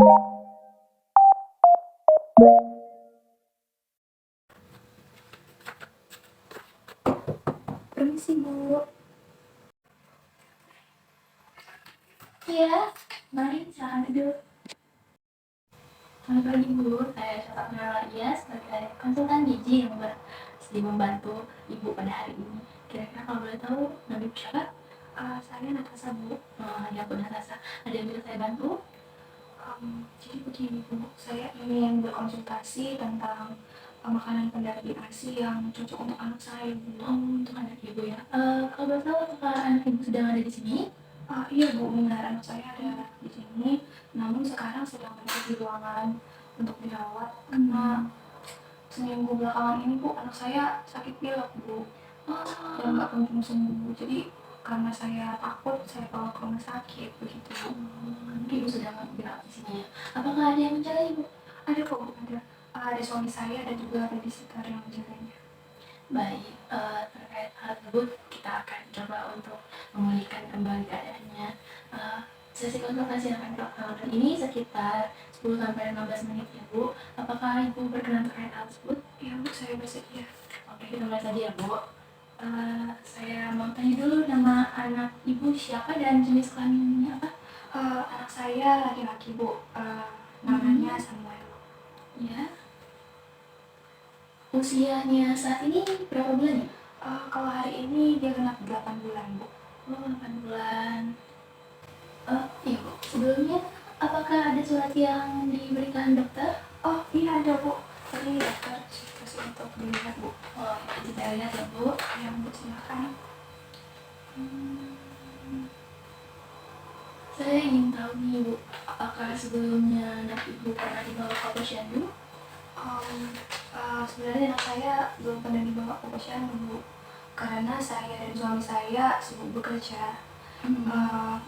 Permisi, Bu. Iya, mari silakan duduk. Selamat pagi Bu, saya Syafa Nawalia sebagai konsultan gizi yang membantu Ibu pada hari ini. Kira-kira kalau boleh tahu nama Ibu siapa? Saya Natasha, Bu. Ya Bu Natasha, ada yang bisa saya bantu? Jadi begini, Bu. Saya ingin berkonsultasi tentang makanan pendamping ASI yang cocok untuk anak saya, Bu. Untuk anak Ibu ya. Kalau boleh tahu apakah anak Ibu sedang ada di sini? Iya, Bu. Benar, anak saya ada di sini. Namun sekarang sedang ada di ruangan untuk dirawat karena seminggu belakangan ini, Bu, anak saya sakit pilek, Bu. Dan nggak kunjung sembuh. Jadi karena saya takut, saya bawa ke rumah sakit begitu, Bu. Ibu sedang dirawat di sini ya. Apakah ada yang menjaga Ibu? Ada kok, Bu, ada. Ada suami saya dan juga babysitter yang menjaganya. Baik, terkait hal tersebut kita akan coba untuk memulihkan kembali keadaannya. Sesi konsultasi yang akan kita lakukan ini sekitar 10-15 menit ya Bu. Apakah Ibu berkenan terkait hal tersebut? Ya, Bu, saya bersedia. Oke, kita mulai saja ya Bu. Saya mau tanya dulu nama anak Ibu siapa dan jenis kelaminnya apa? Anak saya laki-laki, Bu. Namanya Samuel. Ya. Usianya saat ini berapa bulan ya? Kalau hari ini dia genap 8 bulan, Bu. 8 bulan. Iya Bu, sebelumnya apakah ada surat yang diberikan dokter? Iya ada, Bu. Tadi dokter kasih untuk dilihat, Bu. Kita lihat ya Bu. Yang Bu, silakan. Saya ingin tahu nih Bu, apakah sebelumnya anak Ibu pernah dibawa ke posyandu? Sebenarnya anak saya belum pernah dibawa ke posyandu, Bu. Karena saya dan suami saya sibuk bekerja.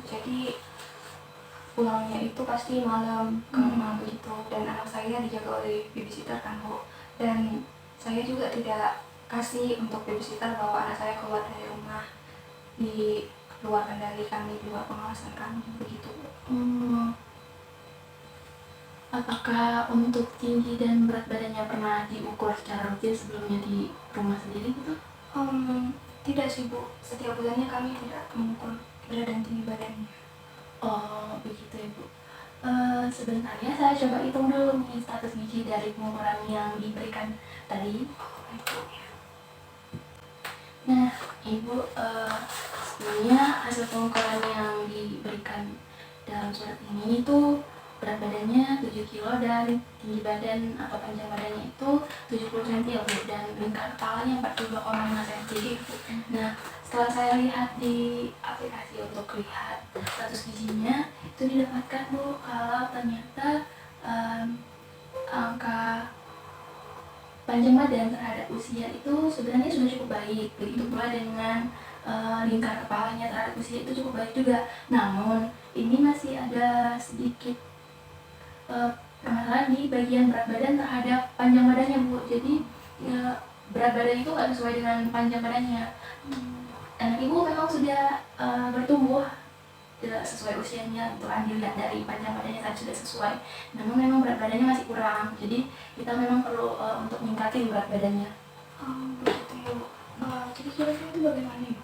Jadi pulangnya itu pasti malam ke rumah begitu, dan anak saya dijaga oleh babysitter kan, Bu. Dan saya juga tidak kasih untuk babysitter bawa anak saya keluar dari rumah, di luar kendali kami, di luar pengawasan kami begitu, Bu. Apakah untuk tinggi dan berat badannya pernah diukur secara rutin sebelumnya di rumah sendiri gitu? Tidak sih, Bu. Setiap bulannya kami tidak mengukur berat dan tinggi badannya. Oh begitu ya Bu. Sebentar ya, saya coba hitung dulu nih status gizi dari pengukuran yang diberikan tadi. Nah Ibu, sebenarnya hasil pengukuran yang diberikan dalam surat ini itu berat badannya 7 kilo dan tinggi badan atau panjang badannya itu 70 cm ya Bu, dan lingkar kepalanya 42,5 cm. Nah setelah saya lihat di aplikasi untuk lihat status gizinya, itu didapatkan Bu kalau ternyata angka panjang badan terhadap usia itu sebenarnya sudah cukup baik. Begitu pula dengan lingkar kepalanya terhadap usia itu cukup baik juga. Namun ini masih ada sedikit permasalahan di bagian berat badan terhadap panjang badannya Bu. Jadi berat badan itu nggak sesuai dengan panjang badannya. Anak Ibu memang sudah bertumbuh tidak sesuai usianya, itu kan dilihat dari panjang badannya tadi sudah sesuai. Namun memang berat badannya masih kurang. Jadi kita memang perlu untuk meningkatin berat badannya. Begitu ya, Bu. Jadi kira-kira itu bagaimana, Bu?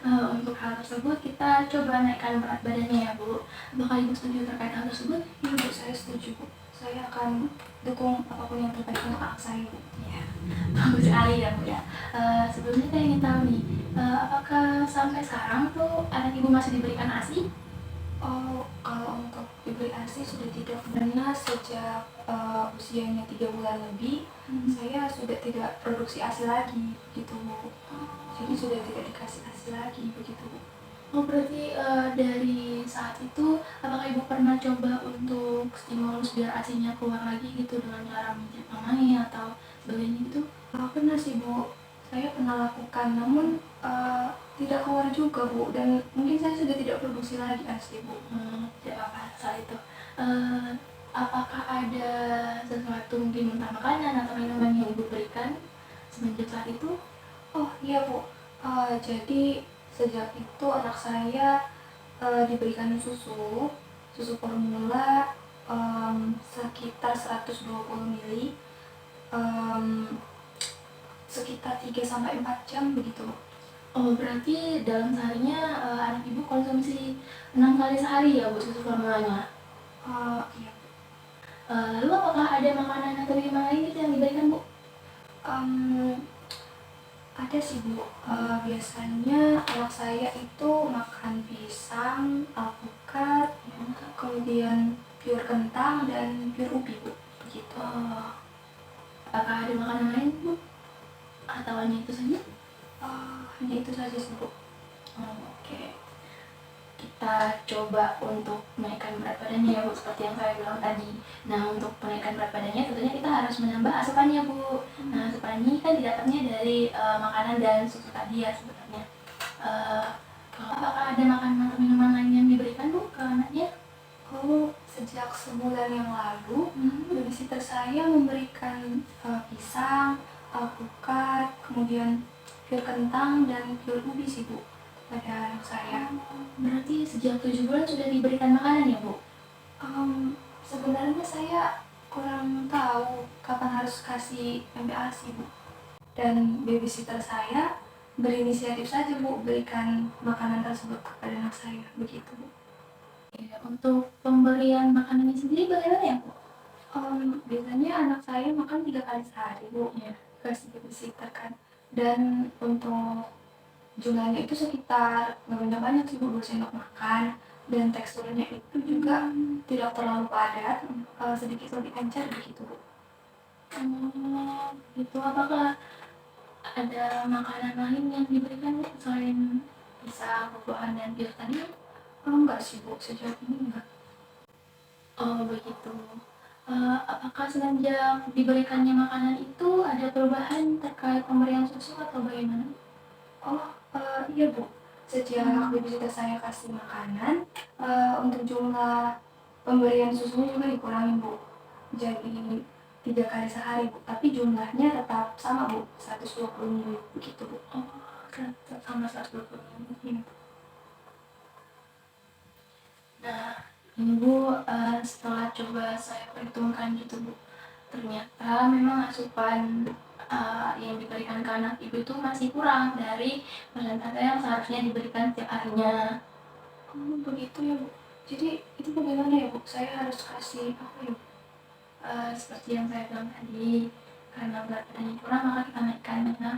Untuk hal tersebut kita coba naikkan berat badannya ya Bu. Apakah Ibu setuju terkait hal tersebut? Iya, Bu, saya setuju, Bu. Saya akan dukung apapun yang terbaik untuk anak saya, Bu. Ya, bagus sekali ya Bu ya. Sebelumnya saya ingin tahu nih, apakah sampai sekarang tuh anak Ibu masih diberikan ASI? Kalau untuk diberi ASI sudah tidak, karena sejak usianya 3 bulan lebih, saya sudah tidak produksi ASI lagi, gitu, Bu. Jadi sudah tidak dikasih ASI lagi, begitu, Bu. Oh berarti dari saat itu apakah Ibu pernah coba untuk stimulus biar ASI-nya keluar lagi gitu dengan cara mijit mamanya atau sebagainya gitu? Pernah sih, Bu. Saya pernah lakukan, namun tidak keluar juga, Bu. Dan mungkin saya sudah tidak produksi lagi ASI, Bu. Tidak apa-apa soal itu. Apakah ada sesuatu mungkin entah makanan atau minuman yang Ibu berikan semenjak saat itu? Oh iya, Bu. Jadi sejak itu anak saya diberikan susu formula sekitar 120 mili, em, sekitar 3 sampai 4 jam begitu. Oh, berarti dalam seharinya anak ibu konsumsi 6 kali sehari ya Bu susu formulanya? Iya. Lalu apakah ada makanan atau minuman lain gitu yang diberikan Bu? Em, ada sih Bu. Biasanya anak saya itu makan pisang, alpukat, kemudian pure kentang dan pure ubi Bu. Begitu. Apakah ada makanan lain Bu? Atau hanya itu saja? Hanya itu saja sih Bu. Oke. Kita coba untuk menaikkan berat badannya ya Bu, seperti yang saya bilang tadi. Nah, untuk menaikkan berat badannya tentunya kita harus menambah asupannya Bu. Nah, asupan ini kan didapatnya dari makanan dan susu tadi ya sebenarnya. Apakah ada makanan atau minuman lain yang diberikan Bu ke anaknya? Sejak sebulan yang lalu, babysitter saya memberikan pisang, alpukat, kemudian pure kentang dan pure ubi sih Bu pada anak saya. Berarti sejak 7 bulan sudah diberikan makanan ya Bu? Sebenarnya saya kurang tahu kapan harus kasih MPASI Bu. Dan babysitter saya berinisiatif saja Bu berikan makanan tersebut kepada anak saya, begitu Bu. Ya, untuk pemberian makanannya sendiri bagaimana ya Bu? Biasanya anak saya makan 3 kali sehari Bu, Ya. kasih babysitter kan. Dan untuk jumlahnya itu sekitar nggak banyak-banyak sih Bu, 2 sendok makan. Dan teksturnya itu juga tidak terlalu padat, sedikit lebih encer begitu Bu. Itu apakah ada makanan lain yang diberikan Bu selain pisang, buah-buahan dan pil tadi? Enggak sih Bu, sejauh ini enggak. Oh begitu. Apakah semenjak diberikannya makanan itu ada perubahan terkait pemberian susu atau bagaimana? Iya Bu, sejak babysitter saya kasih makanan, untuk jumlah pemberian susunya juga dikurangi Bu. Jadi 3 kali sehari Bu, tapi jumlahnya tetap sama Bu, 120 ml begitu Bu. Tetap sama 120 ml. Iya. Nah, ini Bu, setelah coba saya perhitungkan gitu Bu, ternyata memang asupan yang diberikan ke anak ibu itu masih kurang dari persentase yang seharusnya diberikan setiap harinya. Begitu ya Bu. Jadi itu bagaimana ya Bu? Saya harus kasih apa ya Bu? Seperti yang saya bilang tadi, karena berat badannya kurang maka kita naikkan. Nah,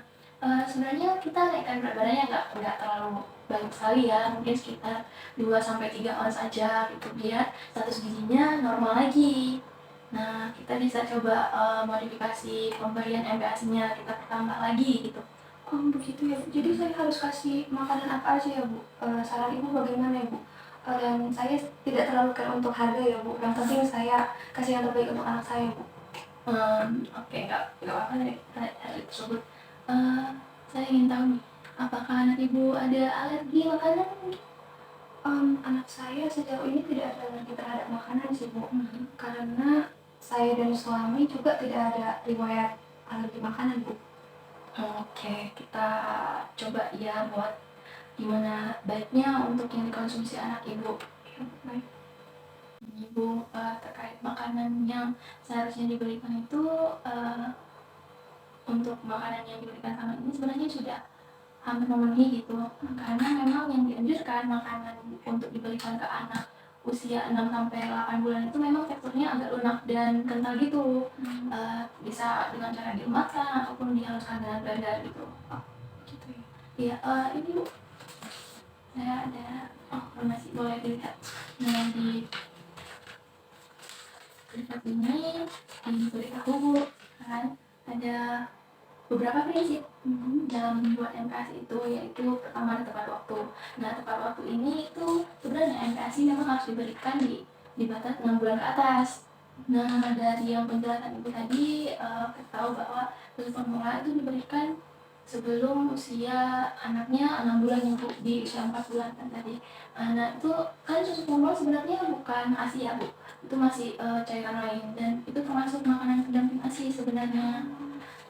sebenarnya kita naikkan berat badannya nggak terlalu banyak sekali ya, mungkin sekitar 2-3 ons saja gitu biar status gizinya normal lagi. Nah, kita bisa coba modifikasi pemberian MPASI-nya, kita pertambah lagi gitu. Begitu ya Bu. Jadi saya harus kasih makanan apa aja ya Bu? Saran Ibu bagaimana ya Bu? Dan saya tidak terlalu care untuk harga ya Bu. Yang penting saya kasih yang terbaik untuk anak saya Bu. Oke, nggak apa-apa dari hal tersebut. Saya ingin tahu nih, apakah anak ibu ada alergi makanan mungkin? Anak saya sejauh ini tidak ada alergi terhadap makanan sih Bu. Karena saya dan suami juga tidak ada riwayat alergi makanan Bu. Oke, kita coba ya buat gimana baiknya untuk yang dikonsumsi anak ibu. Baik. Ibu terkait makanan yang seharusnya diberikan itu untuk makanan yang diberikan sama ini sebenarnya sudah hampir memenuhi gitu, karena memang yang dianjurkan makanan untuk diberikan ke anak usia 6-8 bulan itu memang teksturnya agak lunak dan kental gitu. Bisa dengan cara dimakan ataupun dihaluskan dengan blender gitu. Gitu ya. Iya, ini Bu, saya ada informasi boleh dilihat. Nah, di berita ini diberitahu Bu, kan ada beberapa prinsip dalam membuat MPASI itu, yaitu pertama tepat waktu. Nah, tepat waktu ini itu sebenarnya MPASI memang harus diberikan di batas 6 bulan ke atas. Nah, dari yang penjelasan Ibu tadi, kita tahu bahwa susu formula itu diberikan sebelum usia anaknya 6 bulan ya Bu, di usia 4 bulan kan tadi. Nah, itu kan susu formula sebenarnya bukan ASI ya Bu, itu masih cairan lain dan itu termasuk makanan pendamping ASI sebenarnya.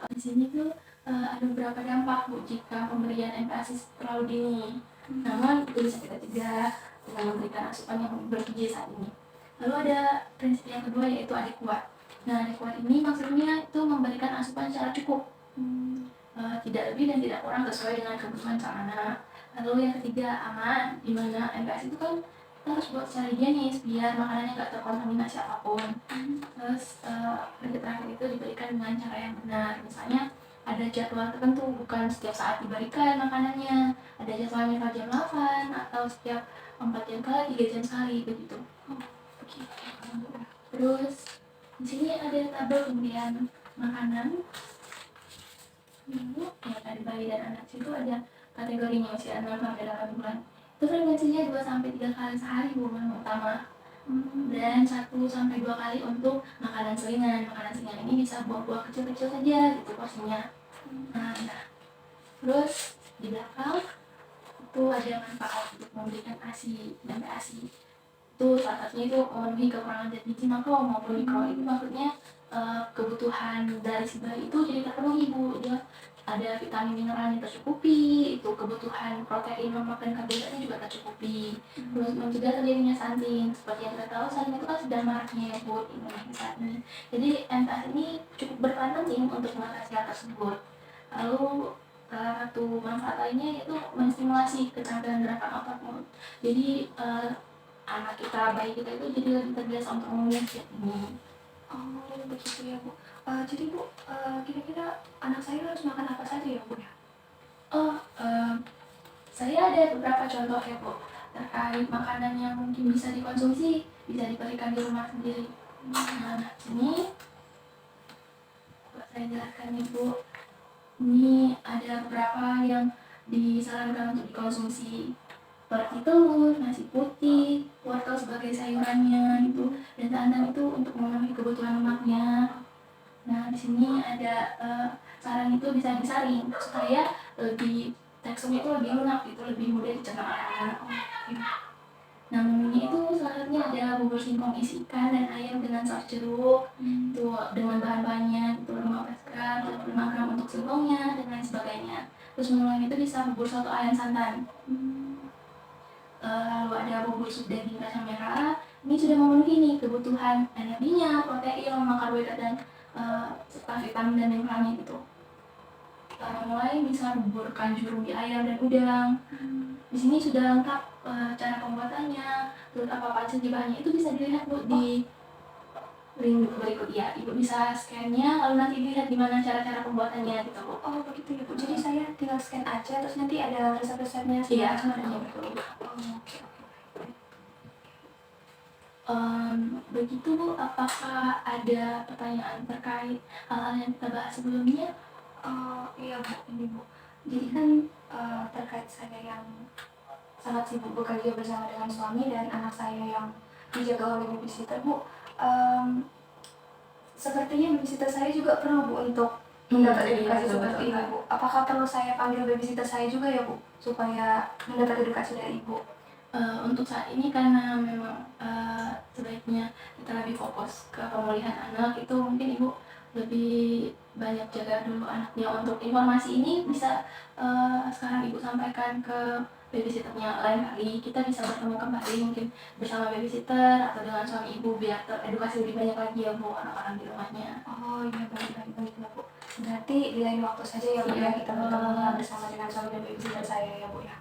Di sini tuh ada beberapa dampak Bu jika pemberian MPASI terlalu dini. Namun itu bisa kita cegah dengan memberikan asupan yang bergizi saat ini. Lalu ada prinsip yang kedua yaitu adik kuat. Nah, adik kuat ini maksudnya itu memberikan asupan secara cukup, tidak lebih dan tidak kurang sesuai dengan kebutuhan sang anak. Lalu yang ketiga aman, di mana MPASI itu kan kita harus buat secara higienis biar makanannya nggak terkontaminasi apapun. Terus prinsip terakhir itu diberikan dengan cara yang benar. Misalnya ada jadwal tertentu, bukan setiap saat diberikan makanannya. Ada jadwalnya misal jam 8 atau setiap 4 jam kali, 3 jam sekali begitu. Terus di sini ada tabel pemberian makanan. Ya, dari bayi dan anak itu ada kategorinya usia 6 sampai 8 bulan. Itu frekuensinya 2 sampai 3 kali sehari Bu menu utama. Dan 1 sampai 2 kali untuk makanan selingan. Makanan selingan ini bisa buah-buah kecil-kecil saja gitu porsinya. Nah, terus di belakang itu ada manfaat untuk memberikan ASI dan PASI. Itu salah satunya itu memenuhi kekurangan zat gizi makro maupun mikro. Itu maksudnya kebutuhan dari si bayi itu jadi terpenuhi Bu. Dia ada vitamin mineral yang tercukupi, itu kebutuhan protein lemak dan karbohidratnya juga tercukupi. Terus mencegah terjadinya stunting. Seperti yang kita tahu stunting itu kan sudah maraknya ya Bu di Indonesia saat ini. Jadi MPAS ini cukup berperan penting untuk mengatasi hal tersebut. Lalu salah satu manfaat lainnya yaitu menstimulasi keterampilan gerakan otak mulut. Jadi anak kita, bayi kita itu jadi lebih terbiasa untuk ngomongin ini. Oh begitu ya Bu. Jadi Bu, kira-kira anak saya harus makan apa saja ya Bu ya? Saya ada beberapa contoh ya Bu terkait makanan yang mungkin bisa dikonsumsi, bisa diberikan di rumah sendiri. Nah, ini saya jelaskan ya Bu. Ini ada beberapa yang disarankan untuk dikonsumsi, seperti telur, nasi putih, wortel sebagai sayurannya itu, dan santan itu untuk memenuhi kebutuhan lemaknya. Nah, di sini ada saran itu bisa disaring supaya lebih teksturnya itu lebih lunak, itu lebih mudah dicerna oleh anak. Nah, menunya itu salah satunya ada bubur singkong isi ikan dan ayam dengan saus jeruk, itu dengan bahan-bahannya itu 15 gram, 25 gram untuk singkongnya dan lain sebagainya. Terus menu lain itu bisa bubur soto ayam santan. Lalu ada bubur sup daging kacang merah. Ini sudah memenuhi nih kebutuhan energinya, protein, lemak, karbohidrat dan serta vitamin dan mineralnya gitu. Mulai bisa bubur kanjur ubi ayam dan udang. Di sini sudah lengkap cara pembuatannya, terus apa saja bahannya itu bisa dilihat Bu di link berikut ya. Ibu bisa scan-nya lalu nanti dilihat gimana cara-cara pembuatannya gitu Bu. Oh begitu ya Bu. Jadi saya tinggal scan aja terus nanti ada resep-resepnya Iya, betul. Oke. Begitu Bu, apakah ada pertanyaan terkait hal-hal yang kita bahas sebelumnya? Iya Bu, ini Bu. Jadi kan terkait saya yang sangat sibuk bekerja bersama dengan suami dan anak saya yang dijaga oleh babysitter Bu. Sepertinya babysitter saya juga perlu Bu untuk mendapat edukasi seperti ini Bu. Apakah perlu saya panggil babysitter saya juga ya Bu supaya mendapat edukasi dari Ibu? Untuk saat ini karena memang sebaiknya kita lebih fokus ke pemulihan anak, itu mungkin Ibu lebih banyak jaga dulu anaknya. Untuk informasi ini bisa sekarang Ibu sampaikan ke babysitternya. Lain kali kita bisa bertemu kembali mungkin bersama babysitter atau dengan suami Ibu biar teredukasi lebih banyak lagi ya Bu orang-orang di rumahnya. Oh iya baik ya Bu. Berarti di lain waktu saja ya Bu ya kita bertemu bersama dengan suami dan babysitter saya ya Bu ya.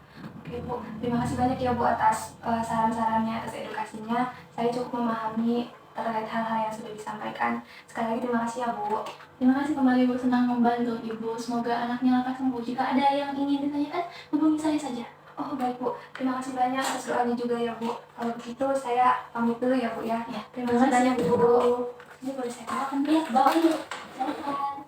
Oke Bu, terima kasih banyak ya Bu atas saran-sarannya, atas edukasinya. Saya cukup memahami terkait hal-hal yang sudah disampaikan. Sekali lagi terima kasih ya Bu. Terima kasih kembali Bu, senang membantu Ibu. Semoga anaknya lekas sembuh. Jika ada yang ingin ditanyakan, hubungi saya saja. Oh baik Bu, terima kasih banyak atas doanya juga ya Bu. Kalau begitu saya pamit dulu ya Bu ya. Terima kasih banyak Bu. Ini boleh saya bawakan? Ya, bawa yuk. Silakan.